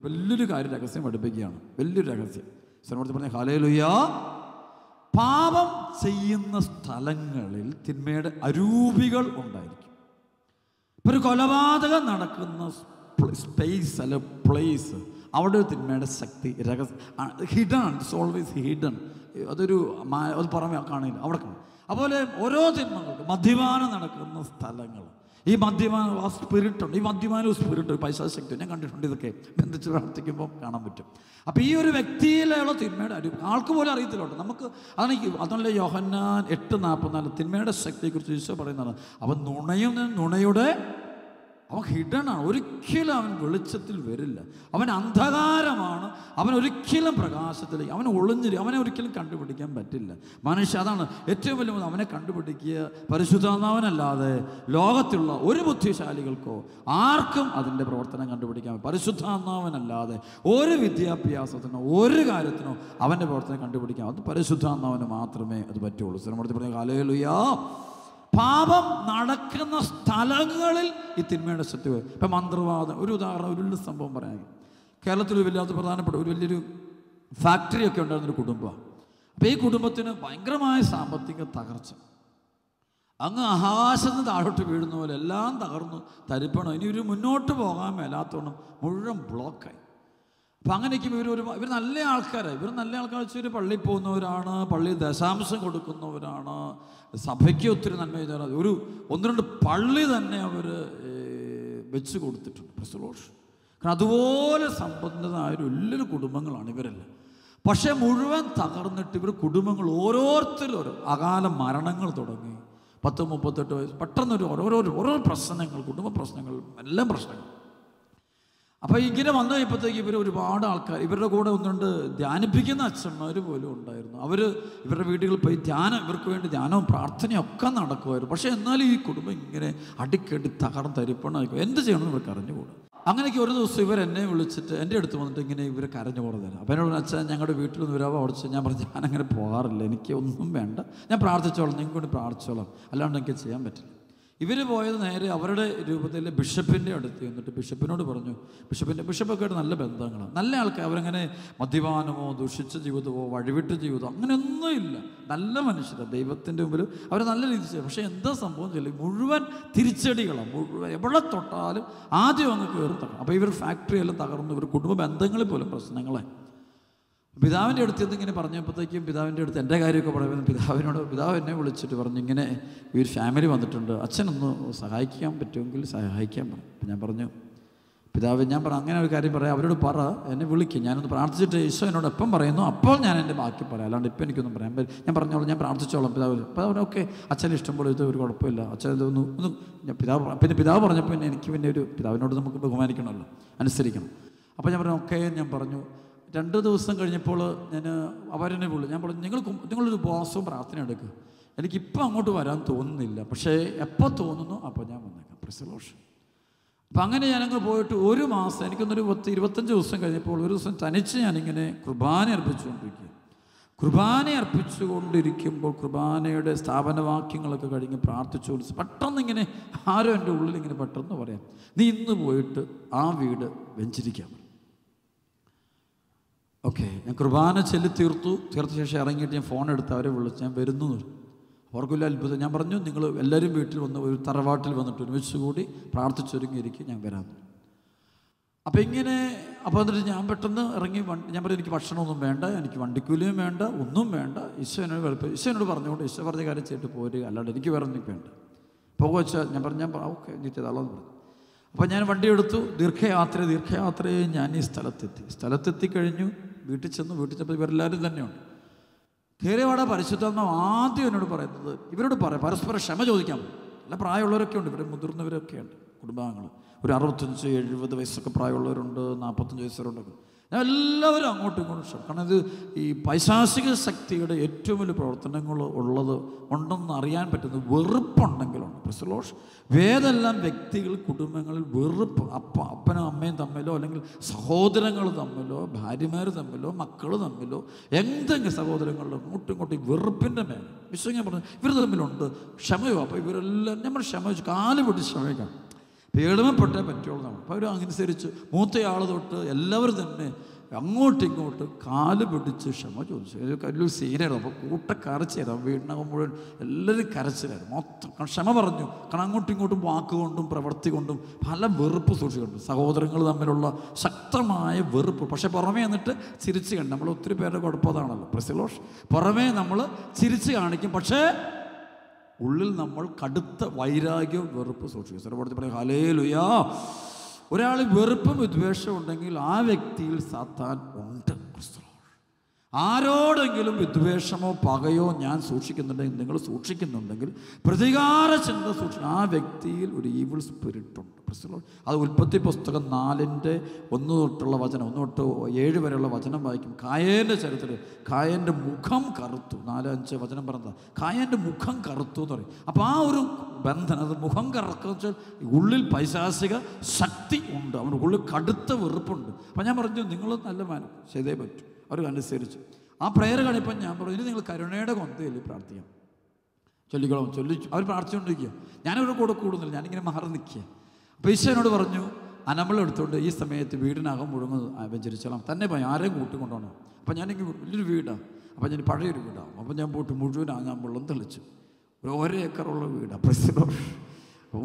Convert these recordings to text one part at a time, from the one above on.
വലിയൊരു കാര്യം രഹസ്യം പഠിപ്പിക്കുകയാണ്, വലിയൊരു രഹസ്യം. സ്വരമൂർത്തി പറഞ്ഞ ഹല്ലേലൂയ. പാപം ചെയ്യുന്ന സ്ഥലങ്ങളിൽ തിന്മയുടെ അരൂപികൾ ഉണ്ടായിരിക്കും. ഇപ്പം ഒരു കൊലപാതകം നടക്കുന്ന സ്പേസ് അല്ല പ്ലേസ്, അവിടെ ഒരു തിന്മയുടെ ശക്തി ഹിഡൻ, ഇറ്റ്സ് ഓൾവേസ് ഹിഡൻ. അത് പുറമെ കാണില്ല, അവിടെ കാണും. അതുപോലെ ഓരോ തിന്മകൾക്കും മദ്യപാനം നടക്കുന്ന സ്ഥലങ്ങൾ, ഈ മദ്യപാനം ആ സ്പിരിറ്റുണ്ട്, ഈ മദ്യപാനവും സ്പിരിറ്റ് പൈസ ശക്തി ഞാൻ കണ്ടിട്ടുണ്ട്. ഇതൊക്കെ ബന്ധിച്ച് പ്രവർത്തിക്കുമ്പോൾ കാണാൻ പറ്റും. അപ്പോൾ ഈ ഒരു വ്യക്തിയിലുള്ള തിന്മയുടെ ആൾക്ക് പോലും അറിയത്തില്ലോട്ടോ നമുക്ക്. അതല്ല യോഹന്നാൻ 8:44 തിന്മയുടെ ശക്തിയെക്കുറിച്ച് ഈശോ പറയുന്നതാണ്. അവൻ നുണയുടെ അവൻ ഹിഡനാണ്, ഒരിക്കലും അവൻ വെളിച്ചത്തിൽ വരില്ല. അവൻ അന്ധകാരമാണ്, അവൻ ഒരിക്കലും പ്രകാശത്തിലേക്ക് അവൻ ഒളിഞ്ഞിരിക്കും, അവനെ ഒരിക്കലും കണ്ടുപിടിക്കാൻ പറ്റില്ല. മനുഷ്യ അതാണ് ഏറ്റവും വലിയ, അവനെ കണ്ടുപിടിക്കുക പരിശുദ്ധാത്മാവനല്ലാതെ ലോകത്തുള്ള ഒരു ബുദ്ധിശാലികൾക്കോ ആർക്കും അതിൻ്റെ പ്രവർത്തനം കണ്ടുപിടിക്കാൻ, പരിശുദ്ധാത്മാവനല്ലാതെ ഒരു വിദ്യാഭ്യാസത്തിനോ ഒരു കാര്യത്തിനോ അവൻ്റെ പ്രവർത്തനം കണ്ടുപിടിക്കാം. അത് പരിശുദ്ധാത്മാവിന് മാത്രമേ അത് പറ്റുള്ളൂ. ശ്രമത്തിൽ പറഞ്ഞ ഹല്ലേലൂയ. പാപം നടക്കുന്ന സ്ഥലങ്ങളിൽ ഈ തിന്മയുടെ ശക്തി. ഇപ്പം മന്ത്രവാദം, ഒരു ഉദാഹരണം, ഒരു വലിയ സംഭവം പറയാൻ. കേരളത്തിൽ വല്ലാത്ത പ്രധാനപ്പെട്ട ഒരു വലിയൊരു ഫാക്ടറിയൊക്കെ ഉണ്ടായിരുന്നൊരു കുടുംബമാണ്. അപ്പോൾ ഈ കുടുംബത്തിന് ഭയങ്കരമായ സാമ്പത്തിക തകർച്ച, അങ്ങ് ആകാശത്ത് താഴോട്ട് വീഴുന്ന പോലെ എല്ലാം തകർന്നു തരിപ്പണം. ഇനി ഒരു മുന്നോട്ട് പോകാൻ മേലാത്തോണം മുഴുവൻ ബ്ലോക്കായി. അപ്പം അങ്ങനെയൊക്കെ ഇവർ നല്ല ആൾക്കാരാണ്. ഇവർ നല്ല ആൾക്കാർ വെച്ചാൽ ഇവർ പള്ളിയിൽ പോകുന്നവരാണ്, പള്ളിയിൽ ദശാംശം കൊടുക്കുന്നവരാണ്, സഭയ്ക്ക് ഒത്തിരി നന്മ ചെയ്തവരാണ്. 1-2 പള്ളി തന്നെ അവർ വെച്ച് കൊടുത്തിട്ടുണ്ട്. പ്രസലോഷ്. കാരണം അതുപോലെ സമ്പന്നതായ വലിയൊരു കുടുംബങ്ങളാണ് ഇവരെല്ലാം. പക്ഷേ മുഴുവൻ തകർന്നിട്ട് ഇവർ കുടുംബങ്ങൾ ഓരോരുത്തരും അകാല മരണങ്ങൾ തുടങ്ങി. 10-38 വയസ്സ് പെട്ടെന്നൊരു ഓരോ പ്രശ്നങ്ങൾ, കുടുംബ പ്രശ്നങ്ങൾ, എല്ലാം പ്രശ്നങ്ങൾ. അപ്പോൾ ഇങ്ങനെ വന്നു കഴിയുമ്പോഴത്തേക്ക് ഇവർ ഒരുപാട് ആൾക്കാർ, ഇവരുടെ കൂടെ 1-2 ധ്യാനിപ്പിക്കുന്ന അച്ഛന്മാർ പോലും ഉണ്ടായിരുന്നു. അവർ ഇവരുടെ വീടുകളിൽ പോയി ഇവർക്ക് വേണ്ടി ധ്യാനവും പ്രാർത്ഥനയും ഒക്കെ നടക്കുമായിരുന്നു. പക്ഷേ എന്നാലും ഈ കുടുംബം ഇങ്ങനെ അടിക്കടി തരിപ്പണമായിരിക്കും. എന്ത് ചെയ്യണമെന്ന് ഇവർക്ക് അറിഞ്ഞുകൂടാ. അങ്ങനെയൊക്കെ ഒരു ദിവസം ഇവരെന്നെ വിളിച്ചിട്ട് എൻ്റെ അടുത്ത് വന്നിട്ട് ഇങ്ങനെ ഇവർ കരഞ്ഞു കൊടുത്തരാം. അപ്പോൾ എന്നോട് അച്ഛൻ ഞങ്ങളുടെ വീട്ടിൽ നിന്ന് വരാമോ അവിടെ. ഞാൻ പറഞ്ഞു ഞാനങ്ങനെ പോകാറില്ല, എനിക്ക് ഒന്നും വേണ്ട, ഞാൻ പ്രാർത്ഥിച്ചോളാം, നിങ്ങൾക്ക് വേണ്ടി പ്രാർത്ഥിച്ചോളാം, അല്ലാണ്ട് എനിക്ക് ചെയ്യാൻ പറ്റില്ല. ഇവർ പോയത് നേരെ അവരുടെ രൂപത്തിൽ ബിഷപ്പിൻ്റെ അടുത്ത് എന്നിട്ട് ബിഷപ്പിനോട് പറഞ്ഞു. ബിഷപ്പൊക്കെ ആയിട്ട് നല്ല ബന്ധങ്ങളാണ്, നല്ല ആൾക്കാർ. അവരങ്ങനെ മദ്യപാനമോ ദുഷിച്ച ജീവിതമോ വഴിവിട്ട ജീവിതമോ അങ്ങനെയൊന്നുമില്ല, നല്ല മനുഷ്യരാണ്. ദൈവത്തിൻ്റെ മുമ്പിൽ അവർ നല്ല രീതിയിൽ ചെയ്യും. പക്ഷേ എന്താ സംഭവം ചെയ്യില്ല, മുഴുവൻ തിരിച്ചടികളാണ്. മുഴുവൻ എവിടെ തൊട്ടാലും ആദ്യം അങ്ങ് കയറി തകർന്നു. അപ്പോൾ ഇവർ ഫാക്ടറി എല്ലാം തകർന്നു, ഇവർ കുടുംബ ബന്ധങ്ങളിൽ പോലും പ്രശ്നങ്ങളായി. പിതാവിൻ്റെ അടുത്ത് ഇങ്ങനെ പറഞ്ഞപ്പോഴത്തേക്കും പിതാവിൻ്റെ അടുത്ത് എൻ്റെ കാര്യമൊക്കെ പറയുമ്പോൾ പിതാവ് എന്നെ വിളിച്ചിട്ട് പറഞ്ഞു, ഇങ്ങനെ ഈ ഒരു ഫാമിലി വന്നിട്ടുണ്ട്, അച്ഛനൊന്ന് സഹായിക്കാൻ പറ്റുമെങ്കിൽ സഹായിക്കാൻ പറഞ്ഞു. അപ്പം ഞാൻ പറഞ്ഞു, പിതാവ് ഞാൻ പറഞ്ഞു അങ്ങനെ ഒരു കാര്യം പറയാം, അവരോട് പറ, എന്നെ വിളിക്കും, ഞാനൊന്ന് പ്രാർത്ഥിച്ചിട്ട് ഈശോ എന്നോട് എപ്പം പറയുന്നു അപ്പോൾ ഞാൻ എൻ്റെ ബാക്കി പറയാം, അല്ലാണ്ട് ഇപ്പം എനിക്കൊന്നും പറയാൻ പറ്റും. ഞാൻ പറഞ്ഞോളാം, ഞാൻ പ്രാർത്ഥിച്ചോളാം. പിതാവ് ഓക്കെ, അച്ഛൻ ഇഷ്ടംപോലെ ഇത് ഒരു കുഴപ്പമില്ല, അച്ഛൻ ഇതൊന്ന് പിതാവ് പറഞ്ഞപ്പോൾ എനിക്ക് ഒരു പിതാവിനോട് നമുക്ക് ബഹുമാനിക്കണമല്ലോ, അനുസരിക്കണം. അപ്പോൾ ഞാൻ പറഞ്ഞു ഓക്കെ. ഞാൻ പറഞ്ഞു 2 ദിവസം കഴിഞ്ഞപ്പോൾ അവരെന്നെ വിളി. ഞാൻ പറഞ്ഞു നിങ്ങളൊരു ഉപവാസവും പ്രാർത്ഥന എടുക്കുക, എനിക്കിപ്പോൾ അങ്ങോട്ട് വരാൻ തോന്നുന്നില്ല, പക്ഷേ എപ്പോൾ തോന്നുന്നു അപ്പോൾ ഞാൻ വന്നേക്കാം. പ്രസലോഷ്. അപ്പം അങ്ങനെ ഞാനങ്ങ് പോയിട്ട് 1 മാസം, എനിക്കൊന്നൊരു 10-25 ദിവസം കഴിഞ്ഞപ്പോൾ ഒരു ദിവസം തനിച്ച് ഞാനിങ്ങനെ കുർബാന അർപ്പിച്ചുകൊണ്ടിരിക്കുമ്പോൾ കുർബാനയുടെ സ്ഥാപനവാക്യങ്ങളൊക്കെ കഴിഞ്ഞ് പ്രാർത്ഥിച്ചു പെട്ടെന്ന് ഇങ്ങനെ ആരോ എൻ്റെ ഉള്ളിൽ ഇങ്ങനെ പെട്ടെന്ന് പറയാം, നീ ഇന്ന് പോയിട്ട് ആ വീട് വെഞ്ചരിക്കാൻ. ഓക്കെ, ഞാൻ കുർബാന തീർത്ത ശേഷം ഇറങ്ങിയിട്ട് ഞാൻ ഫോൺ എടുത്ത് അവരെ വിളിച്ച് ഞാൻ വരുന്നു. അവർക്കില്ല അത്ഭുതം. ഞാൻ പറഞ്ഞു നിങ്ങൾ എല്ലാവരും വീട്ടിൽ വന്ന് ഒരു തറവാട്ടിൽ വന്നിട്ട് ഒരുമിച്ച് കൂടി പ്രാർത്ഥിച്ചൊരുങ്ങിയിരിക്കും, ഞാൻ വരാമെന്ന്. അപ്പോൾ എന്നിട്ട് ഞാൻ പെട്ടെന്ന് ഇറങ്ങി. ഞാൻ പറഞ്ഞു എനിക്ക് ഭക്ഷണമൊന്നും വേണ്ട, എനിക്ക് വണ്ടിക്കൂലിയും വേണ്ട, ഒന്നും വേണ്ട, ഈശോനോട് പറഞ്ഞുകൊണ്ട് ഈശോ പറഞ്ഞ കാര്യം ചെയ്തിട്ട് പോരുക, അല്ലാണ്ട് എനിക്ക് വേറെ ഒന്നും വേണ്ട. പോകുവച്ചാൽ ഞാൻ പറഞ്ഞു ഓക്കെ നീ ചെയ്താളെന്ന് പറഞ്ഞു. അപ്പോൾ ഞാൻ വണ്ടി എടുത്തു, ദീർഘയാത്രയെ ഞാൻ ഈ സ്ഥലത്തെത്തി കഴിഞ്ഞു. വീട്ടിൽ ചെന്നപ്പോൾ ഇവരെല്ലാവരും തന്നെയുണ്ട്. കയറിയവാടെ പരിശുദ്ധാത്മാവ് ആദ്യം എന്നോട് പറയുന്നത്, ഇവരോട് പരസ്പരം ക്ഷമ ചോദിക്കാം. നല്ല പ്രായമുള്ളവരൊക്കെ ഉണ്ട്, ഇവർ മുതിർന്നവരൊക്കെ ഉണ്ട്, കുടുംബാംഗങ്ങൾ. ഒരു 65-70 വയസ്സൊക്കെ പ്രായമുള്ളവരുണ്ട്, 45 വയസ്സുകാരുണ്ടൊക്കെ. ഞാൻ എല്ലാവരും അങ്ങോട്ടും ഇങ്ങോട്ടും. കാരണം ഇത് ഈ പൈശാചിക ശക്തിയുടെ ഏറ്റവും വലിയ പ്രവർത്തനങ്ങൾ ഉണ്ടെന്ന് അറിയാൻ പറ്റുന്നത് വെറുപ്പുണ്ടെങ്കിലുണ്ട്. പ്രസലോഷ്. വേദെല്ലാം വ്യക്തികൾ കുടുംബങ്ങളിൽ വെറുപ്പ്, അപ്പനും അമ്മയും തമ്മിലോ അല്ലെങ്കിൽ സഹോദരങ്ങൾ തമ്മിലോ ഭാര്യമാർ തമ്മിലോ മക്കൾ തമ്മിലോ എന്തെങ്കിലും സഹോദരങ്ങളിലോ ഇങ്ങോട്ടും ഈ വെറുപ്പിൻ്റെ മേലെ വിശ്വസിക്കാൻ പറഞ്ഞു ഇവർ തമ്മിലുണ്ട് ക്ഷമയോ. അപ്പോൾ ഇവരെല്ലാം നമ്മൾ ക്ഷമ വെച്ച് കാല് പിടിച്ച് ക്ഷമിക്കാം. അപ്പോൾ എളിമപ്പെട്ടേ പറ്റുള്ളൂ നമ്മൾ. അപ്പോൾ അവർ അനുസരിച്ച് മൂത്തയാൾ തൊട്ട് എല്ലാവരും തന്നെ അങ്ങോട്ടും ഇങ്ങോട്ടും കാല് പിടിച്ച് ക്ഷമ ചോദിച്ചു. വലിയൊരു സീനായിരുന്നു. അപ്പോൾ കൂട്ടക്കരച്ചിലായിരുന്നു. വീടിനകം മുഴുവൻ എല്ലാവരും കരച്ചിലായിരുന്നു മൊത്തം. ക്ഷമ പറഞ്ഞു. കാരണം അങ്ങോട്ടും ഇങ്ങോട്ടും വാക്കുകൊണ്ടും പ്രവൃത്തി കൊണ്ടും പല വെറുപ്പ് സൂക്ഷിക്കുന്നുണ്ട്. സഹോദരങ്ങൾ തമ്മിലുള്ള ശക്തമായ വെറുപ്പ്. പക്ഷെ പുറമേ എന്നിട്ട് ചിരിച്ച് കണ്ട് നമ്മൾ ഒത്തിരി പേരുടെ കുഴപ്പതാണല്ലോ പ്രസിലോഷ്. പുറമേ നമ്മൾ ചിരിച്ച് കാണിക്കും, പക്ഷേ ഉള്ളിൽ നമ്മൾ കടുത്ത വൈരാഗ്യവും വെറുപ്പ് സൂക്ഷിക്കും. സർവ്വത്തിൽ പറയും ഹല്ലേലൂയാ. ഒരാൾ വെറുപ്പും വിദ്വേഷവും ഉണ്ടെങ്കിൽ ആ വ്യക്തിയിൽ സാത്താൻ ഉണ്ട്. ആരോടെങ്കിലും വിദ്വേഷമോ പകയോ ഞാൻ സൂക്ഷിക്കുന്നുണ്ടെങ്കിൽ, നിങ്ങൾ സൂക്ഷിക്കുന്നുണ്ടെങ്കിൽ, പ്രതികാര ചിന്ത സൂക്ഷിക്കും, ആ വ്യക്തിയിൽ ഒരു ഈവിൾ സ്പിരിറ്റ് ഉണ്ട്. അത് ഉൽപ്പത്തി പുസ്തകം 4:1 തൊട്ടുള്ള വചനം, 1 തൊട്ട് 7 വരെയുള്ള വചനം വായിക്കും. കായേൻ്റെ ചരിത്രത്തിൽ കായേൻ്റെ മുഖം കറുത്തു. 4-5 വചനം പറഞ്ഞതാ. കായേൻ്റെ മുഖം കറുത്തു എന്ന് പറയും. അപ്പോൾ ആ ഒരു ബന്ധനം, അത് മുഖം കറക്കുക വെച്ചാൽ ഉള്ളിൽ പൈശാചിക ശക്തി ഉണ്ട്, അവരുടെ ഉള്ളിൽ കടുത്ത വെറുപ്പുണ്ട്. അപ്പം ഞാൻ പറഞ്ഞു നിങ്ങൾ നല്ല മാനം ചെയ്തേ പറ്റൂ. അവർ അനുസരിച്ചു ആ പ്രേയർ കാണിപ്പം ഞാൻ പറഞ്ഞു ഇനി നിങ്ങൾ കരുണയുടെ കൊന്തയിൽ പ്രാർത്ഥിക്കാം, ചൊല്ലിക്കോളാം ചൊല്ലിച്ചു. അവർ പ്രാർത്ഥിച്ചുകൊണ്ടിരിക്കുക. ഞാനവരുടെ കൂടെ കൂടുന്നില്ല, ഞാനിങ്ങനെ മാറി നിൽക്കുക. അപ്പോൾ ഈശോനോട് പറഞ്ഞു അനമ്പളെടുത്തുകൊണ്ട് ഈ സമയത്ത് വീടിനകം മുഴുവൻ വെഞ്ചരിച്ചാലും തന്നെ പോയി ആരെയും കൂട്ടിക്കൊണ്ടുപോകണം. അപ്പം ഞാനിങ്ങനെ വലിയൊരു വീടാണ്, അപ്പം ഞാൻ പഴയൊരു വീടാണ്. അപ്പം ഞാൻ പോയിട്ട് മുഴുവനാണ് ഞാൻ വെള്ളം തെളിച്ചു. ഒരു 1 ഏക്കറുള്ള വീടാണ്. പ്രസിഡന്റ്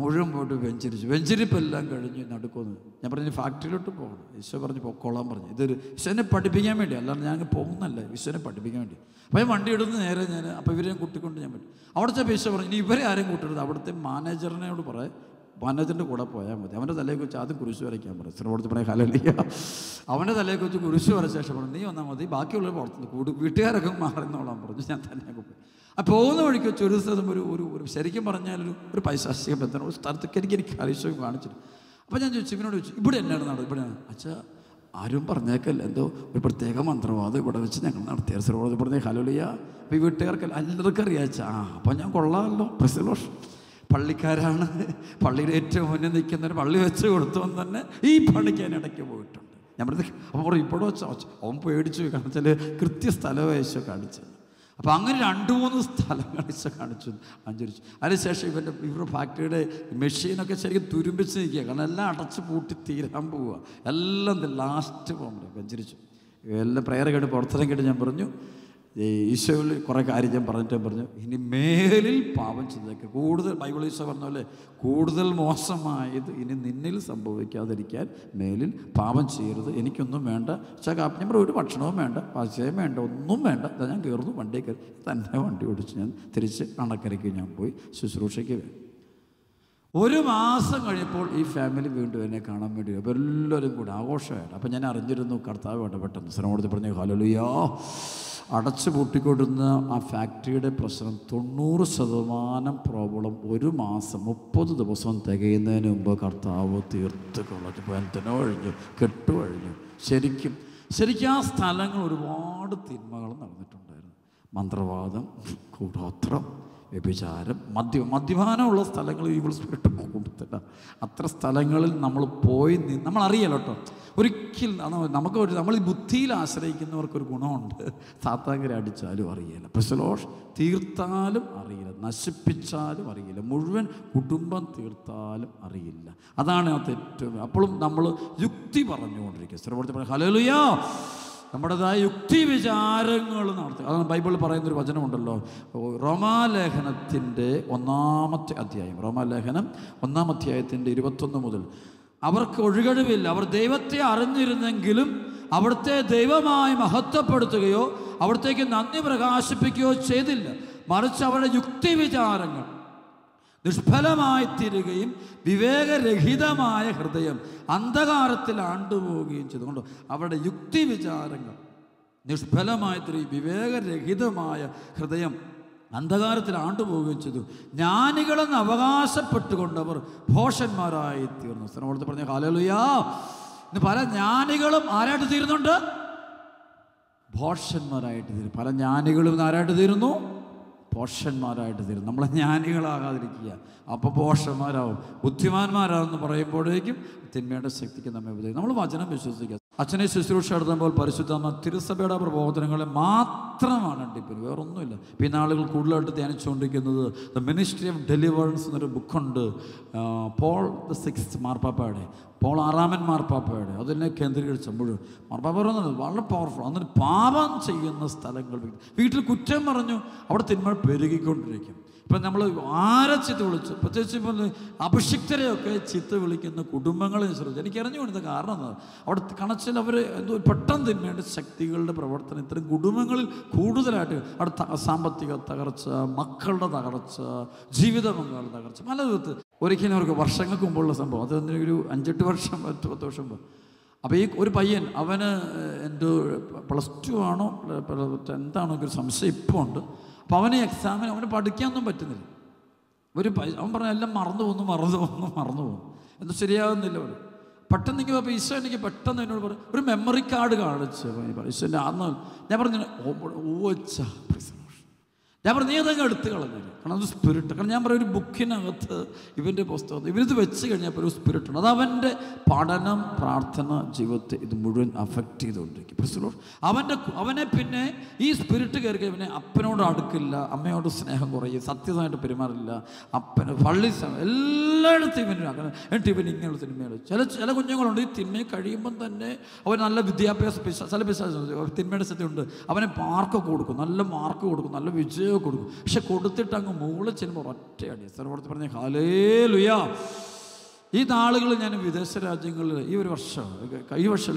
മുഴുവൻ പോയിട്ട് വെഞ്ചരിച്ചു. വെഞ്ചരിപ്പെല്ലാം കഴിഞ്ഞ് നടുക്കൊന്ന് ഞാൻ പറഞ്ഞു ഫാക്ടറിയിലോട്ട് പോകണം. ഈശോ പറഞ്ഞു പൊക്കോളാൻ പറഞ്ഞു. ഇതൊരു ഈശോനെ പഠിപ്പിക്കാൻ വേണ്ടി, അല്ലാണ്ട് ഞാൻ പോകുന്നല്ല, ഈശോനെ പഠിപ്പിക്കാൻ വേണ്ടി. അപ്പോൾ ഞാൻ വണ്ടി ഇടുന്ന നേരെ ഞാൻ അപ്പോൾ ഇവരെയും കൂട്ടിക്കൊണ്ട് ഞാൻ പറ്റും. അവിടുത്തെ ഈശോ പറഞ്ഞു ഇനി ഇവരെ ആരെയും കൂട്ടരുത്, അവിടുത്തെ മാനേജറിനോട് പറയാം, മാനേജറിൻ്റെ കൂടെ പോയാൽ മതി. അവൻ്റെ തലയൊക്കെ വെച്ച് ആദ്യം കുരിശ് വരയ്ക്കാൻ പറയും. സിനിമ പറയാം ഹല്ലേലൂയ. അവൻ്റെ തലയൊക്കെ വെച്ച് കുരിശ് വരച്ച ശേഷം പറഞ്ഞു നീ വന്നാൽ മതി, ബാക്കിയുള്ളവർ പുറത്തുനിന്ന് വീട്ടുകാരൊക്കെ മാറുന്നോളാൻ പറഞ്ഞു. ഞാൻ തന്നെയൊക്കെ പോയി. ആ പോകുന്ന വഴിക്ക് വെച്ച് ഒരു സ്ഥലം ഒരു ശരിക്കും പറഞ്ഞാൽ ഒരു പൈശാചിക ബന്ധനം ഒരു സ്ഥലത്തൊക്കെ എനിക്ക് ആലോചിച്ച് കാണിച്ചിട്ട്. അപ്പോൾ ഞാൻ ചോദിച്ചു ഇവനോട് ചോദിച്ചു ഇവിടെ എന്നാണ് നടന്നത്? ഇവിടെ അച്ഛാ ആരും പറഞ്ഞേക്കല്ല, എന്തോ ഒരു പ്രത്യേക മന്ത്രവാദം ഇവിടെ വെച്ച് ഞങ്ങൾ നടത്തിയ സിറോട് പറഞ്ഞ ഹല്ലേലൂയ. അപ്പോൾ ഈ വീട്ടുകാർക്കല്ല എല്ലാവർക്കും അറിയാച്ചാ. അപ്പോൾ ഞാൻ കൊള്ളാമല്ലോ, പ്രസിലോഷ് പള്ളിക്കാരാണ്, പള്ളിയുടെ ഏറ്റവും മുന്നിൽ നിൽക്കുന്നവർ പള്ളി വെച്ച് കൊടുത്തുവന്ന് തന്നെ ഈ പണിക്ക് ഞാൻ ഇടയ്ക്ക് പോയിട്ടുണ്ട്. ഞാൻ പറഞ്ഞത് അപ്പോൾ ഇവിടെ വെച്ചാൽ അവൻ പേടിച്ചു, കാരണം വെച്ചാൽ കൃത്യസ്ഥലം യേശോ കാണിച്ചത്. അപ്പോൾ അങ്ങനെ 2-3 സ്ഥലങ്ങൾ ഈശോ കാണിച്ചു, അഞ്ചരിച്ചു. അതിനുശേഷം ഇവരുടെ ഫാക്ടറിയുടെ മെഷീനൊക്കെ ശരിക്കും തുരുമ്പിച്ച് നിൽക്കുക, കാരണം എല്ലാം അടച്ച് പൂട്ടി തീരാൻ പോവുക. എല്ലാം ലാസ്റ്റ് പോകുമ്പോൾ വെഞ്ചരിച്ചു. എല്ലാം പ്രയർ കേട്ട് പുറത്തിറങ്ങി കേട്ട് ഞാൻ പറഞ്ഞു ഈശോയിൽ കുറേ കാര്യം ഞാൻ പറഞ്ഞു ഇനി മേലിൽ പാപം ചെയ്തേക്ക്. കൂടുതൽ ബൈബിൾ ഈശോ പറഞ്ഞ പോലെ കൂടുതൽ മോശമായത് ഇനി നിന്നിൽ സംഭവിക്കാതിരിക്കാൻ മേലിൽ പാപം ചെയ്യരുത്. എനിക്കൊന്നും വേണ്ട, ഞാൻ ഒരു ഭക്ഷണവും വേണ്ട, പാചകം വേണ്ട, ഒന്നും വേണ്ട. ഞാൻ കയറുന്നു, വണ്ടി കയറി തന്നെ വണ്ടി ഓടിച്ച് ഞാൻ തിരിച്ച് അണക്കരയ്ക്ക് ഞാൻ പോയി ശുശ്രൂഷയ്ക്ക് വേണ്ടി. 1 മാസം കഴിഞ്ഞപ്പോൾ ഈ ഫാമിലി വീണ്ടും എന്നെ കാണാൻ വേണ്ടി അപ്പോൾ എല്ലാവരും കൂടെ ആഘോഷമായിട്ട്. അപ്പം ഞാൻ അറിഞ്ഞിരുന്നു കർത്താവ് ഇടപെട്ടെന്ന്. സിനിമ പറഞ്ഞു ഹല്ലേലൂയ. അടച്ചു പൂട്ടിക്കൊടുന്ന ആ ഫാക്ടറിയുടെ പ്രശ്നം 90% പ്രോബ്ലം 1 മാസം 30 ദിവസം തികയുന്നതിന് മുമ്പ് കർത്താവ് തീർത്ത് കളഞ്ഞു. ബന്ധനം കഴിഞ്ഞു, കെട്ടുകഴിഞ്ഞു. ശരിക്കും ആ സ്ഥലങ്ങൾ ഒരുപാട് തിന്മകൾ നടന്നിട്ടുണ്ടായിരുന്നു. മന്ത്രവാദം, കൂടോത്രം, വ്യഭിചാരം, മദ്യപാനമുള്ള സ്ഥലങ്ങൾ ഈവിൾ സ്പിരിറ്റ് കൊടുത്തില്ല. അത്ര സ്ഥലങ്ങളിൽ നമ്മൾ പോയി നമ്മളറിയാലോ കേട്ടോ. ഒരിക്കലും നമ്മൾ ഈ ബുദ്ധിയിൽ ആശ്രയിക്കുന്നവർക്കൊരു ഗുണമുണ്ട്, സാത്താങ്കരെ അടിച്ചാലും അറിയില്ല, പ്രസലോഷ് തീർത്താലും അറിയില്ല, നശിപ്പിച്ചാലും അറിയില്ല, മുഴുവൻ കുടുംബം തീർത്താലും അറിയില്ല. അതാണ് അത് ഏറ്റവും. അപ്പോഴും നമ്മൾ യുക്തി പറഞ്ഞുകൊണ്ടിരിക്കുക. സ്ഥിരപ്പെടുത്തി ഹല്ലേലൂയ. നമ്മുടേതായ യുക്തി വിചാരങ്ങൾ നടത്തുക. അതാണ് ബൈബിളിൽ പറയുന്നൊരു വചനമുണ്ടല്ലോ, റോമാലേഖനത്തിൻ്റെ 1-ാമത്തെ അധ്യായം, റോമാലേഖനം 1-ാം അധ്യായത്തിൻ്റെ 21 മുതൽ അവർക്ക് ഒഴുകഴിവില്ല. അവർ ദൈവത്തെ അറിഞ്ഞിരുന്നെങ്കിലും അവിടുത്തെ ദൈവമായി മഹത്വപ്പെടുത്തുകയോ അവിടത്തേക്ക് നന്ദി പ്രകാശിപ്പിക്കുകയോ ചെയ്തില്ല. മറിച്ച് അവരുടെ യുക്തി വിചാരങ്ങൾ നിഷ്ഫലമായി തീരുകയും വിവേകരഹിതമായ ഹൃദയം അന്ധകാരത്തിൽ ആണ്ടുപോവുകയും ചെയ്തുകൊണ്ട് അവരുടെ യുക്തി വിചാരങ്ങൾ നിഷ്ഫലമായി തീരുകയും വിവേകരഹിതമായ ഹൃദയം അന്ധകാരത്തിൽ ആണ്ടുപോവുകയും ചെയ്തു. ജ്ഞാനികളെന്ന് അവകാശപ്പെട്ടുകൊണ്ടവർ ഭോഷന്മാരായി തീർന്നു. സ്ഥലത്ത് പറഞ്ഞ ഹല്ലേലൂയ. ഇന്ന് പല ജ്ഞാനികളും ആരായിട്ട് തീരുന്നുണ്ട്? ഭോഷന്മാരായിട്ട് തീരും. പല ജ്ഞാനികളും ആരായിട്ട് തീരുന്നു? ഭോഷന്മാരായിട്ട് തീരും. നമ്മളെ ജ്ഞാനികളാകാതിരിക്കുക, അപ്പോൾ ഭോഷന്മാരാവും. ബുദ്ധിമാന്മാരാണെന്ന് പറയുമ്പോഴേക്കും തിന്മയുടെ ശക്തിക്ക് നമ്മെ ഉപയോഗിക്കും. നമ്മൾ വചനം വിശ്വസിക്കുക. അച്ഛനെ ശുശ്രൂഷ നടത്തുമ്പോൾ പരിശുദ്ധാത്മ തിരുസഭയുടെ പ്രബോധനങ്ങളെ മാത്രമാണ് ഡിപ്പെൻഡ്, വേറൊന്നുമില്ല. പിന്നെ ആളുകൾ കൂടുതലായിട്ട് ധ്യാനിച്ചുകൊണ്ടിരിക്കുന്നത് ദ മിനിസ്ട്രി ഓഫ് ഡെലിവറൻസ് എന്നൊരു ബുക്കുണ്ട്, പോൾ ദ സിക്സ്ത് മാർപ്പാപ്പയുടെ, പോൾ ആറാമൻ മാർപ്പാപ്പയുടെ. അതിനെ കേന്ദ്രീകരിച്ച മുഴുവൻ മാർപ്പാപ്പ പറയുന്നത് വളരെ പവർഫുൾ. അന്നിട്ട് പാപം ചെയ്യുന്ന സ്ഥലങ്ങൾ, വീട്ടിൽ കുറ്റം പറഞ്ഞു അവിടെ തിന്മ പെരുകിക്കൊണ്ടിരിക്കും. ഇപ്പം നമ്മൾ ആരെ ചീത്ത വിളിച്ചു, പ്രത്യേകിച്ച് ഇപ്പം അഭിഷിക്തരെയൊക്കെ ചീത്ത വിളിക്കുന്ന കുടുംബങ്ങളെ ശ്രദ്ധിച്ചു. എനിക്ക് അറിഞ്ഞു കൊടുത്ത കാരണം എന്താണ്, അവിടെ കണച്ചിൽ അവർ എന്തോ പെട്ടെന്ന് തിന്മേണ്ട ശക്തികളുടെ പ്രവർത്തനം ഇത്തരം കുടുംബങ്ങളിൽ കൂടുതലായിട്ട് അവിടെ സാമ്പത്തിക തകർച്ച, മക്കളുടെ തകർച്ച, ജീവിത പങ്കാളിയുടെ തകർച്ച, പല വിധത്തിൽ. ഒരിക്കലും അവർക്ക് വർഷങ്ങൾക്ക് മുമ്പുള്ള സംഭവം, അത് ഒരു 5-8 വർഷം 10 വർഷം മുമ്പ്. അപ്പോൾ ഈ ഒരു പയ്യൻ, അവന് എന്തോ +2 ആണോ 10th ആണോ ഒരു സംശയം ഇപ്പോൾ ഉണ്ട്. അപ്പോൾ അവന് എക്സാമിന് അവന് പഠിക്കാനൊന്നും പറ്റുന്നില്ല. അവൻ പറഞ്ഞ എല്ലാം മറന്നു പോകുന്നു, എന്തും ശരിയാകുന്നില്ല. അവർ പെട്ടെന്ന് എനിക്ക് അപ്പോൾ ഈശോ എനിക്ക് പെട്ടെന്ന് എന്നോട് പറയും, ഒരു മെമ്മറി കാർഡ് കാണിച്ചു. ഈശോൻ്റെ അന്ന് ഞാൻ പറഞ്ഞു ഞാൻ പറഞ്ഞു നീ അതങ്ങ് എടുത്ത് കളഞ്ഞില്ല, കാരണം അത് സ്പിരിറ്റ്. കാരണം ഞാൻ പറയും, ഒരു ബുക്കിനകത്ത് ഇവൻ്റെ പുസ്തകത്തിൽ ഇവരിത് വെച്ച് കഴിഞ്ഞപ്പോൾ ഒരു സ്പിരിറ്റ് ഉണ്ട്. അത് അവൻ്റെ പഠനം, പ്രാർത്ഥന ജീവിതത്തെ ഇത് മുഴുവൻ അഫക്റ്റ് ചെയ്തുകൊണ്ടിരിക്കും. അവനെ പിന്നെ ഈ സ്പിരിറ്റ് കയറി പിന്നെ അപ്പനോട് അടുക്കില്ല, അമ്മയോട് സ്നേഹം കുറയും, സത്യമായിട്ട് പെരുമാറില്ല, അപ്പന് പള്ളി എല്ലായിടത്തും ഇവനും അങ്ങനെ. എന്നിട്ട് ഇവൻ ഇങ്ങനെയുള്ള തിന്മകൾ. ചില കുഞ്ഞുങ്ങളുണ്ട്, ഈ തിന്മയെ കഴിയുമ്പം തന്നെ അവൻ നല്ല വിദ്യാഭ്യാസ ചില തിന്മയുടെ സ്ഥിതിയുണ്ട്, അവനെ മാർക്ക് കൊടുക്കും, നല്ല മാർക്ക് കൊടുക്കും, നല്ല വിജയം കൊടുക്കും. പക്ഷെ കൊടുത്തിട്ട് അങ്ങ് മുകളിൽ ചെല്ലുമ്പോൾ ഒറ്റയടി. സ്ഥലപ്പെടുത്ത് പറഞ്ഞ ഹല്ലേലൂയ. ഈ നാളുകളിൽ ഞാൻ വിദേശ രാജ്യങ്ങളിൽ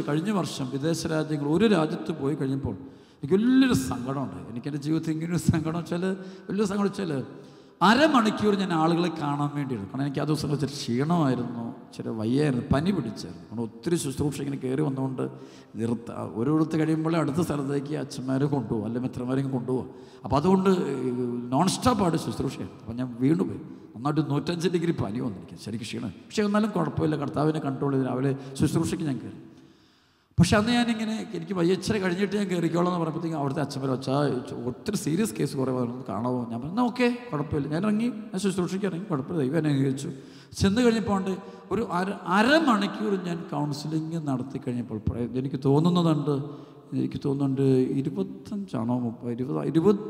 കഴിഞ്ഞ വർഷം വിദേശ രാജ്യങ്ങൾ ഒരു രാജ്യത്ത് പോയി കഴിഞ്ഞപ്പോൾ എനിക്ക് വലിയൊരു സങ്കടമുണ്ട്. എനിക്കെൻ്റെ ജീവിതത്തിൽ ഇങ്ങനൊരു സങ്കടം വെച്ചാൽ, വലിയ സങ്കടം വെച്ചാൽ, അരമണിക്കൂർ ഞാൻ ആളുകളെ കാണാൻ വേണ്ടിയിരുന്നു. കാരണം എനിക്ക് ആ ദിവസം വെച്ചാൽ ക്ഷീണമായിരുന്നു, ചില വയ്യായിരുന്നു, പനി പിടിച്ചായിരുന്നു. കാരണം ഒത്തിരി ശുശ്രൂഷ ഇങ്ങനെ കയറി വന്നുകൊണ്ട് ഓരോരുത്തർ കഴിയുമ്പോൾ അടുത്ത സ്ഥലത്തേക്ക് അച്ഛന്മാരെ കൊണ്ടുപോകും, അല്ലെങ്കിൽ മിത്രന്മാരെയും കൊണ്ടുപോകും. അപ്പോൾ അതുകൊണ്ട് നോൺ സ്റ്റോപ്പായിട്ട് ശുശ്രൂഷയായിരുന്നു. അപ്പോൾ ഞാൻ വീണ്ടും പോയി, നന്നായിട്ട് 105 ഡിഗ്രി പനി വന്നിരിക്കും, ശരിക്കും ക്ഷീണം. പക്ഷേ എന്നാലും കുഴപ്പമില്ല, കർത്താവിനെ കൺട്രോൾ ചെയ്ത് രാവിലെ ശുശ്രൂഷയ്ക്ക് ഞാൻ കയറി. പക്ഷെ അന്ന് ഞാനിങ്ങനെ എനിക്ക് വയ്യച്ചര കഴിഞ്ഞിട്ട് ഞാൻ കയറിക്കോളാം എന്ന് പറഞ്ഞപ്പോഴത്തേക്കും അവിടുത്തെ അച്ഛന്മാർ വെച്ചാൽ ഒത്തിരി സീരിയസ് കേസ് കുറേ കാണാമോ? ഞാൻ പറഞ്ഞു ഓക്കെ, കുഴപ്പമില്ല. ഞാൻ ഇറങ്ങി, ഞാൻ ശുശ്രൂഷയ്ക്ക് ഇറങ്ങി, കുഴപ്പമില്ല, ദൈവം എന്നെ അംഗീകരിച്ചു. ചെന്ന് കഴിഞ്ഞപ്പോൾ ഒരു അരമണിക്കൂർ ഞാൻ കൗൺസിലിംഗ് നടത്തി കഴിഞ്ഞപ്പോൾ എനിക്ക് തോന്നുന്നുണ്ട് 25ആണോ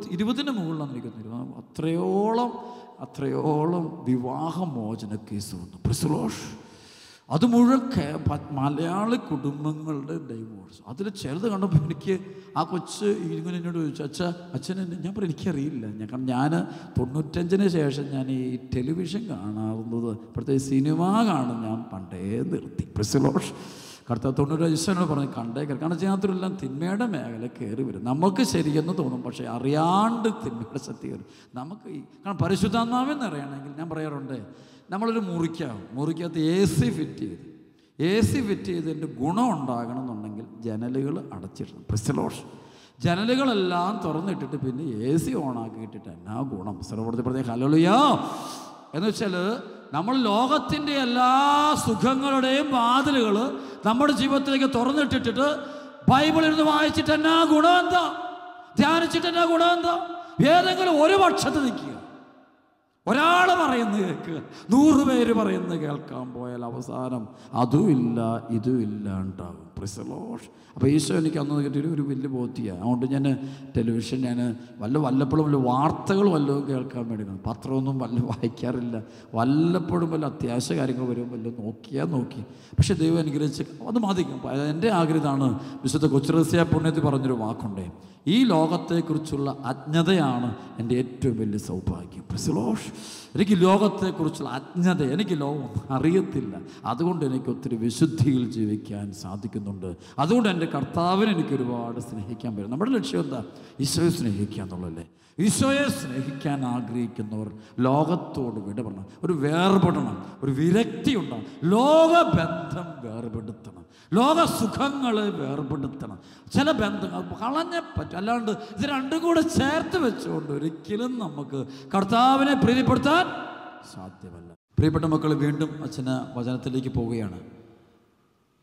20ന് മുകളിലാണ് എനിക്ക് തോന്നുന്നത്. അത്രയോളം വിവാഹമോചന കേസ് വന്നു. പ്രിസലോഷ് അത് മുഴുവൻ മലയാളി കുടുംബങ്ങളുടെ ഡൈവോഴ്സ്. അതിൽ ചിലത് കണ്ടപ്പോൾ എനിക്ക് ആ കൊച്ച് ഇങ്ങനെ എന്നോട് ചോദിച്ചു, അച്ഛൻ ഞാൻ പറഞ്ഞു എനിക്കറിയില്ല. കാരണം ഞാൻ 95-ന് ശേഷം ഞാൻ ഈ ടെലിവിഷൻ കാണാറുള്ളത്, പ്രത്യേകിച്ച് സിനിമ കാണും ഞാൻ പണ്ടേ നിർത്തി. പ്രിസലോഷ് കർത്താവ് 90 പറഞ്ഞ് കണ്ടേക്കർ. കാരണം ചെയ്യാത്തവരെല്ലാം തിന്മയുടെ മേഖല കയറി വരും. നമുക്ക് ശരിയെന്ന് തോന്നും, പക്ഷേ അറിയാണ്ട് തിന്മയുടെ ശക്തി വരും നമുക്ക്. കാരണം പരിശുദ്ധാത്മാവെന്ന് അറിയണമെങ്കിൽ ഞാൻ പറയാറുണ്ട്, നമ്മളൊരു മുറിക്കകത്ത് AC ഫിറ്റ് ചെയ്തതിൻ്റെ ഗുണം ഉണ്ടാകണം എന്നുണ്ടെങ്കിൽ ജനലുകൾ അടച്ചിടണം. പ്രിസലോഷ് ജനലുകളെല്ലാം തുറന്നിട്ടിട്ട് പിന്നെ AC ഓണാക്കിയിട്ടിട്ട് എന്നാ ഗുണം? സർവ്വപ്രതി ഹല്ലേലൂയ. എന്ന് വെച്ചാൽ നമ്മൾ ലോകത്തിൻ്റെ എല്ലാ സുഖങ്ങളുടെയും വാതിലുകൾ നമ്മുടെ ജീവിതത്തിലേക്ക് തുറന്നിട്ടിട്ട് ബൈബിളിൽ നിന്ന് വായിച്ചിട്ട് എന്നാ ഗുണം എന്താ? ധ്യാനിച്ചിട്ട് എന്നാ ഗുണം എന്താ? ഏതെങ്കിലും ഒരു പക്ഷത്ത് നിൽക്കുക, ഒരാൾ പറയുന്നത് കേൾക്കുക, 100 പേര് പറയുന്നത് കേൾക്കാൻ പോയാൽ അവസാനം അതും ഇല്ല ഇതും ഇല്ലാണ്ടാകും. പ്രിസലോഷ്. അപ്പോൾ ഈശോ എനിക്ക് അന്ന് കിട്ടിയൊരു ഒരു വലിയ ബോധ്യമാണ്. അതുകൊണ്ട് ഞാൻ ടെലിവിഷൻ വല്ലപ്പോഴും വല്ല വാർത്തകൾ വല്ലതും കേൾക്കാൻ വേണ്ടി, പത്രമൊന്നും വായിക്കാറില്ല. വല്ലപ്പോഴും വല്ല അത്യാവശ്യ കാര്യങ്ങൾ വരും, വല്ലതും നോക്കി. പക്ഷേ ദൈവം അനുഗ്രഹിച്ച് അത് മതി. എൻ്റെ ആഗ്രഹമാണ്, വിശുദ്ധ കൊച്ചുറസ്യ പുണ്യത്തിൽ പറഞ്ഞൊരു വാക്കുണ്ടേ, ഈ ലോകത്തെക്കുറിച്ചുള്ള അജ്ഞതയാണ് എൻ്റെ ഏറ്റവും വലിയ സൗഭാഗ്യം. പ്രിസലോഷ് എനിക്ക് ലോകത്തെക്കുറിച്ചുള്ള അജ്ഞത, എനിക്ക് ലോകം അറിയത്തില്ല. അതുകൊണ്ട് എനിക്ക് ഒത്തിരി വിശുദ്ധിയിൽ ജീവിക്കാൻ സാധിക്കുന്നുണ്ട്. അതുകൊണ്ട് എൻ്റെ കർത്താവിനെ എനിക്ക് ഒരുപാട് സ്നേഹിക്കാൻ പറ്റും. നമ്മുടെ ലക്ഷ്യം എന്താ? ഈശോയെ സ്നേഹിക്കുക എന്നുള്ളതല്ലേ. ഈശോയെ സ്നേഹിക്കാൻ ആഗ്രഹിക്കുന്നവർ ലോകത്തോട് വിടപെടണം, ഒരു വേർപെടണം, ഒരു വിരക്തി ഉണ്ടാകും. ലോകബന്ധം വേർപെടുത്തണം, ലോക സുഖങ്ങളെ വേർപെടുത്തണം. ചില ബന്ധങ്ങൾ കളഞ്ഞേ പറ്റും. അല്ലാണ്ട് ഇത് രണ്ടും കൂടെ ചേർത്ത് വെച്ചുകൊണ്ട് ഒരിക്കലും നമുക്ക് കർത്താവിനെ പ്രീതിപ്പെടുത്താൻ സാധ്യമല്ല. പ്രിയപ്പെട്ട മക്കൾ, വീണ്ടും അച്ഛന് വചനത്തിലേക്ക് പോവുകയാണ്.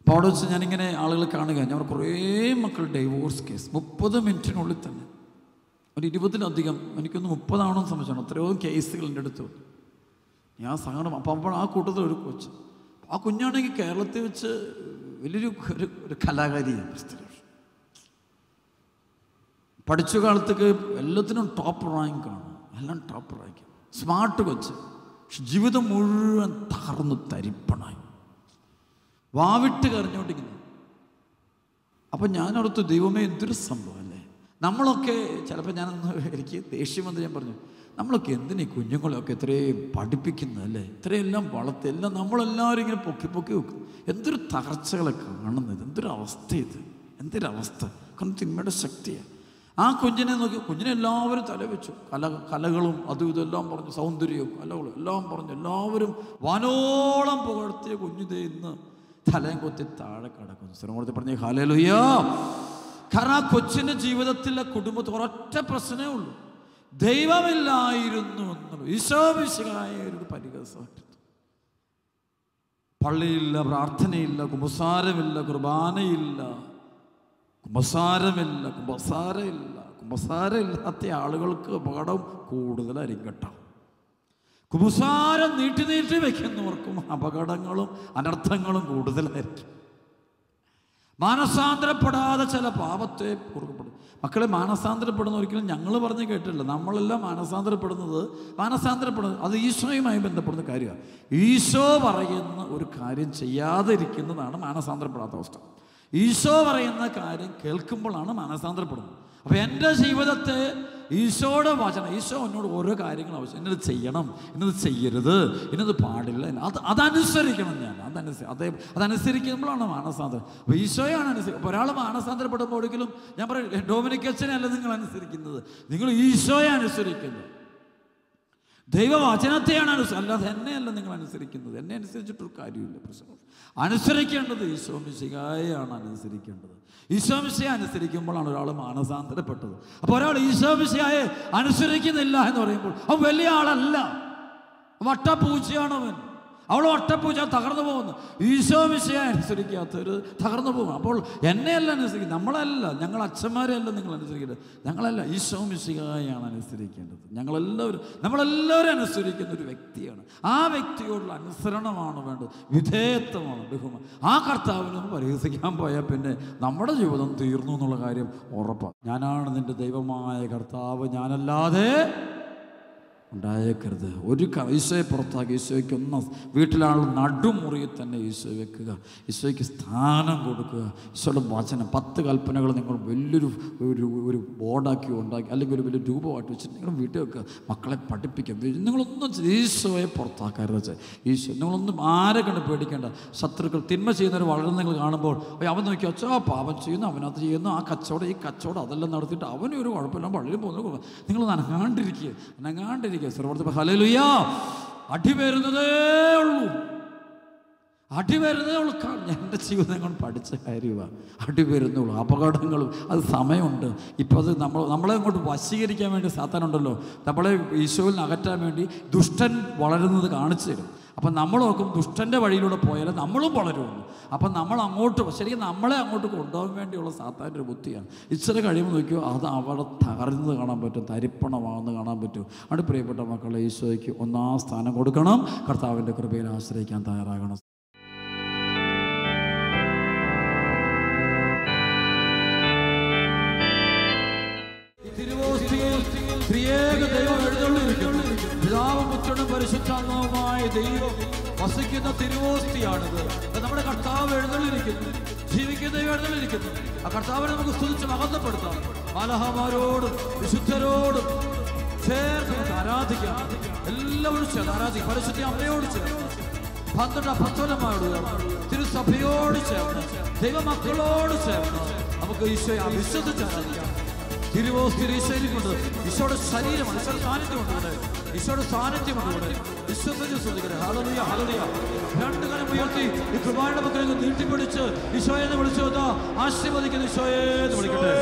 അപ്പോൾ അവിടെ വെച്ച് ഞാനിങ്ങനെ ആളുകളെ കാണുക, ഞാൻ കുറേ മക്കൾ ഡൈവോഴ്സ് കേസ് 30 മിനിറ്റിനുള്ളിൽ തന്നെ ഒരു 20-ലധികം, എനിക്കൊന്ന് 30 ആണോ സംബന്ധിച്ചാണ്, അത്രയോ കേസുകൾ എൻ്റെ അടുത്ത് വന്നു. ഞാൻ സങ്കടം. അപ്പോൾ ആ കൂട്ടത്തിൽ ഒരു കൊച്ച്, ആ കുഞ്ഞാണെങ്കിൽ കേരളത്തിൽ വെച്ച് വലിയൊരു ഒരു കലാകാരിയാണ് സ്ത്രീ. പഠിച്ച കാലത്തേക്ക് എല്ലാത്തിനും ടോപ്പ് റാങ്കാണ്, എല്ലാം ടോപ്പ് റാങ്ക്, സ്മാർട്ട് കൊച്ച്. പക്ഷെ ജീവിതം മുഴുവൻ തകർന്നു തരിപ്പണായി, വാവിട്ട് കരഞ്ഞോണ്ടിരിക്കുന്നു. അപ്പം ഞാനോർത്തു, ദൈവമേ എന്തൊരു സംഭവം അല്ലേ. നമ്മളൊക്കെ ചിലപ്പോൾ എനിക്ക് ദേഷ്യം വന്ന് ഞാൻ പറഞ്ഞു, നമ്മളൊക്കെ എന്തിനീ കുഞ്ഞുങ്ങളെയൊക്കെ ഇത്രയും പഠിപ്പിക്കുന്നത് അല്ലേ, ഇത്രയെല്ലാം വളർത്തി എല്ലാം നമ്മളെല്ലാവരും ഇങ്ങനെ പൊക്കി പൊക്കി വെക്കും. എന്തൊരു തകർച്ചകളെ കാണുന്നത്, എന്തൊരു അവസ്ഥ ഇത്, എന്തൊരവസ്ഥ. കാരണം തിന്മയുടെ ശക്തിയാണ്. ആ കുഞ്ഞിനെ നോക്കി, കുഞ്ഞിനെ എല്ലാവരും തലവെച്ചു, കലകളും അതും ഇതെല്ലാം പറഞ്ഞു, സൗന്ദര്യവും കലകളും എല്ലാം പറഞ്ഞു, എല്ലാവരും വാനോളം പുകഴ്ത്തിയ കുഞ്ഞിതേ ഇന്ന് തലയും കൊത്തി താഴെ കിടക്കുന്നു. സ്ഥലം പറഞ്ഞ ഹല്ലേലൂയ. കാരണം ആ കൊച്ചിൻ്റെ ജീവിതത്തിലെ കുടുംബത്തിൽ ഒരൊറ്റ പ്രശ്നമേ ഉള്ളൂ, ദൈവമില്ലായിരുന്നു എന്നുള്ളൂ. ഈശോമിശിഹായ ഒരു പരിഹാസമായിരുന്നു. പള്ളിയില്ല, പ്രാർത്ഥനയില്ല, കുമ്പസാരമില്ല, കുർബാനയില്ല, കുമ്പസാരമില്ല, കുമ്പസാരം ഇല്ലാത്ത ആളുകൾക്ക് അപകടം കൂടുതലായിരിക്കും കേട്ടോ. കുമ്പസാരം നീട്ടി നീട്ടി വയ്ക്കുന്നവർക്കും അപകടങ്ങളും അനർത്ഥങ്ങളും കൂടുതലായിരിക്കും. മാനസാന്തരപ്പെടാതെ ചില പാപത്തെ കുറുക്കപ്പെടും. മക്കളെ, മാനസാന്തരപ്പെടുന്ന ഒരിക്കലും ഞങ്ങൾ പറഞ്ഞ് കേട്ടില്ല. നമ്മളെല്ലാം മാനസാന്തരപ്പെടുന്നത് അത് ഈശോയുമായി ബന്ധപ്പെടുന്ന കാര്യമാണ്. ഈശോ പറയുന്ന ഒരു കാര്യം ചെയ്യാതെ ഇരിക്കുന്നതാണ് മാനസാന്തരപ്പെടാത്ത അവസ്ഥ. ഈശോ പറയുന്ന കാര്യം കേൾക്കുമ്പോഴാണ് മാനസാന്തരപ്പെടുന്നത്. അപ്പോൾ എൻ്റെ ജീവിതത്തെ ഈശോയുടെ വചനം, ഈശോ എന്നോട് ഓരോ കാര്യങ്ങൾ ആവശ്യം, ഇന്നത് ചെയ്യണം, ഇന്നത് ചെയ്യരുത്, ഇന്നത് പാടില്ല, അതനുസരിക്കണം. ഞാൻ അതനുസരിക്കുമ്പോഴാണ് മാനസാന്തരം. അപ്പോൾ ഈശോയാണ് അനുസരിക്കുക. ഒരാൾ മാനസാന്തരപ്പെടുമ്പോൾ ഒരിക്കലും ഞാൻ പറയും, ഡൊമിനിക് അച്ഛനെ അല്ല നിങ്ങൾ അനുസരിക്കുന്നത്, നിങ്ങൾ ഈശോയെ അനുസരിക്കുന്നത്, ദൈവവചനത്തെയാണ് അല്ലാതെ എന്നെയല്ല നിങ്ങൾ അനുസരിക്കുന്നത്. എന്നെ അനുസരിച്ചിട്ടൊരു കാര്യമില്ല. അനുസരിക്കേണ്ടത് ഈശോമിശിഹായെയാണ് അനുസരിക്കേണ്ടത്. ഈശോമിശിഹായെ അനുസരിക്കുമ്പോഴാണ് ഒരാൾ മാനസാന്തരപ്പെട്ടത്. അപ്പോൾ ഒരാൾ ഈശോമിശിഹായെ അനുസരിക്കുന്നില്ല എന്ന് പറയുമ്പോൾ അവൻ വലിയ ആളല്ല, വട്ടപ്പൂച്ചയാണവൻ. അവൾ ഒട്ടപ്പൂച്ച തകർന്നു പോകുന്നു. ഈശോമിശിഹായെ അനുസരിക്കാത്തവർ തകർന്നു പോകും. അപ്പോൾ എന്നെയല്ല അനുസരിക്കുന്നത്, നമ്മളല്ല, ഞങ്ങൾ അച്ഛന്മാരെയല്ല നിങ്ങൾ അനുസരിക്കേണ്ടത്, ഞങ്ങളല്ല, ഈശോമിശിഹായെയാണ് അനുസരിക്കേണ്ടത്. നമ്മളെല്ലാവരും അനുസരിക്കുന്ന ഒരു വ്യക്തിയാണ്. ആ വ്യക്തിയോടുള്ള അനുസരണമാണ് വേണ്ടത്, വിധേയത്വമാണ്, ബഹുമാനം. ആ കർത്താവിനും പരിഹസിക്കാൻ പോയാൽ പിന്നെ നമ്മുടെ ജീവിതം തീർന്നു എന്നുള്ള കാര്യം ഉറപ്പാണ്. ഞാനാണ് നിൻ്റെ ദൈവമായ കർത്താവ്, ഞാനല്ലാതെ ഉണ്ടായേക്കരുത്. ഈശോയെ പുറത്താക്കി, ഈശോയ്ക്ക് വീട്ടിലാണുള്ള നടുമുറിയിൽ തന്നെ ഈശോ വെക്കുക, ഈശോയ്ക്ക് സ്ഥാനം കൊടുക്കുക. ഈശോയുടെ വചനം 10 കൽപ്പനകൾ നിങ്ങൾ വലിയൊരു ഒരു ബോർഡാക്കി ഉണ്ടാക്കി, അല്ലെങ്കിൽ ഒരു വലിയ രൂപമായിട്ട് വെച്ചിട്ട് നിങ്ങൾ വീട്ടിൽ വെക്കുക. മക്കളെ പഠിപ്പിക്കുക. നിങ്ങളൊന്നും ഈശോയെ പുറത്താക്കരുത്. ഈശോ, നിങ്ങളൊന്നും ആരെ കണ്ട് പേടിക്കേണ്ട. ശത്രുക്കൾ തിന്മ ചെയ്യുന്നവർ വളർന്ന് നിങ്ങൾ കാണുമ്പോൾ അവൻ നോക്കി, അച്ഛാ പാപം ചെയ്യുന്നു, അവനത് ചെയ്യുന്നു, ആ കച്ചവടം ഈ കച്ചവടം അതെല്ലാം നടത്തിയിട്ട് അവനും ഒരു കുഴപ്പമില്ല, പള്ളിയിൽ പോകുന്നു. നിങ്ങൾ നനങ്ങാണ്ടിരിക്കുക. ഹല്ലേലൂയ. അടി വരുന്നതേ ഉള്ളൂ. എൻ്റെ ജീവിതം കൊണ്ട് പഠിച്ച കാര്യമാണ്. അടി വരുന്നുള്ളൂ, അപകടങ്ങളും. അത് സമയമുണ്ട്. ഇപ്പം അത് നമ്മളെ അങ്ങോട്ട് വശീകരിക്കാൻ വേണ്ടി സാത്താനുണ്ടല്ലോ, നമ്മളെ ഈശോയിൽ നിന്ന് അകറ്റാൻ വേണ്ടി ദുഷ്ടൻ വളരുന്നത് കാണിച്ചു തരും. അപ്പം നമ്മൾ നോക്കും, ദുഷ്ടൻ്റെ വഴിയിലൂടെ പോയാലും നമ്മളും വളരുമെന്ന്. അപ്പം ശരിക്കും നമ്മളെ അങ്ങോട്ട് കൊണ്ടുപോകാൻ വേണ്ടിയുള്ള സാത്താൻ്റെ ഒരു ബുദ്ധിയാണ്. ഇച്ചിരി കഴിയുമ്പോൾ നോക്കിയോ, അത് അവിടെ തകർന്നത് കാണാൻ പറ്റും, തരിപ്പണമാണെന്ന് കാണാൻ പറ്റും. അവിടെ പ്രിയപ്പെട്ട മക്കളെ, ഈശോയ്ക്ക് 1-ാം സ്ഥാനം കൊടുക്കണം. കർത്താവിൻ്റെ കൃപയിൽ ആശ്രയിക്കാൻ തയ്യാറാകണം. പിതാവും പുത്രനും പരിശുദ്ധാത്മാവുമായ ദൈവം വസിക്കുന്ന തിരുവോസ്തിയാണിത്. നമ്മുടെ കർത്താവ് എഴുന്നള്ളിരിക്കുന്നു, ജീവിക്കുന്ന ദൈവം എഴുന്നള്ളിരിക്കുന്നു. ആ കർത്താവിനെ നമുക്ക് സ്തുതിച്ച് മഹത്വപ്പെടുത്താം. മാലാഖമാരോടും വിശുദ്ധരോടും ചേർന്ന് ആരാധിക്കാം. എല്ലാവരും ചേർന്ന് ആരാധിക്കാം. പരിശുദ്ധ അമ്മയോട് ചേർന്ന്, 12 അപ്പസ്തലന്മാരോട് ചേർന്ന്, തിരുസഭയോട് ചേർന്ന്, ദൈവമക്കളോട് ചേർന്ന് നമുക്ക് ഈശോയെ വിശ്വസിച്ച് ആരാധിക്കാം. തിരുവോസ്തി ഈശോയിലുണ്ട്. ഈശോയുടെ ശരീരമാണ്, ഈശോയുടെ സാന്നിധ്യമുണ്ട് ഇവിടെ, ഈശോയുടെ സാന്നിധ്യമുണ്ട് ഇവിടെ. വിശ്വസിച്ച് ശ്രദ്ധിക്കട്ടെ. Hallelujah, hallelujah. 2 കരം ഉയർത്തി ഈ കൃപയുടെ മക്കളെ നീട്ടിപ്പിടിച്ച് ഈശോയെ എന്ന് വിളിച്ചു ആശീർവദിക്കുന്ന ഈശോയെ എന്ന് വിളിക്കട്ടെ.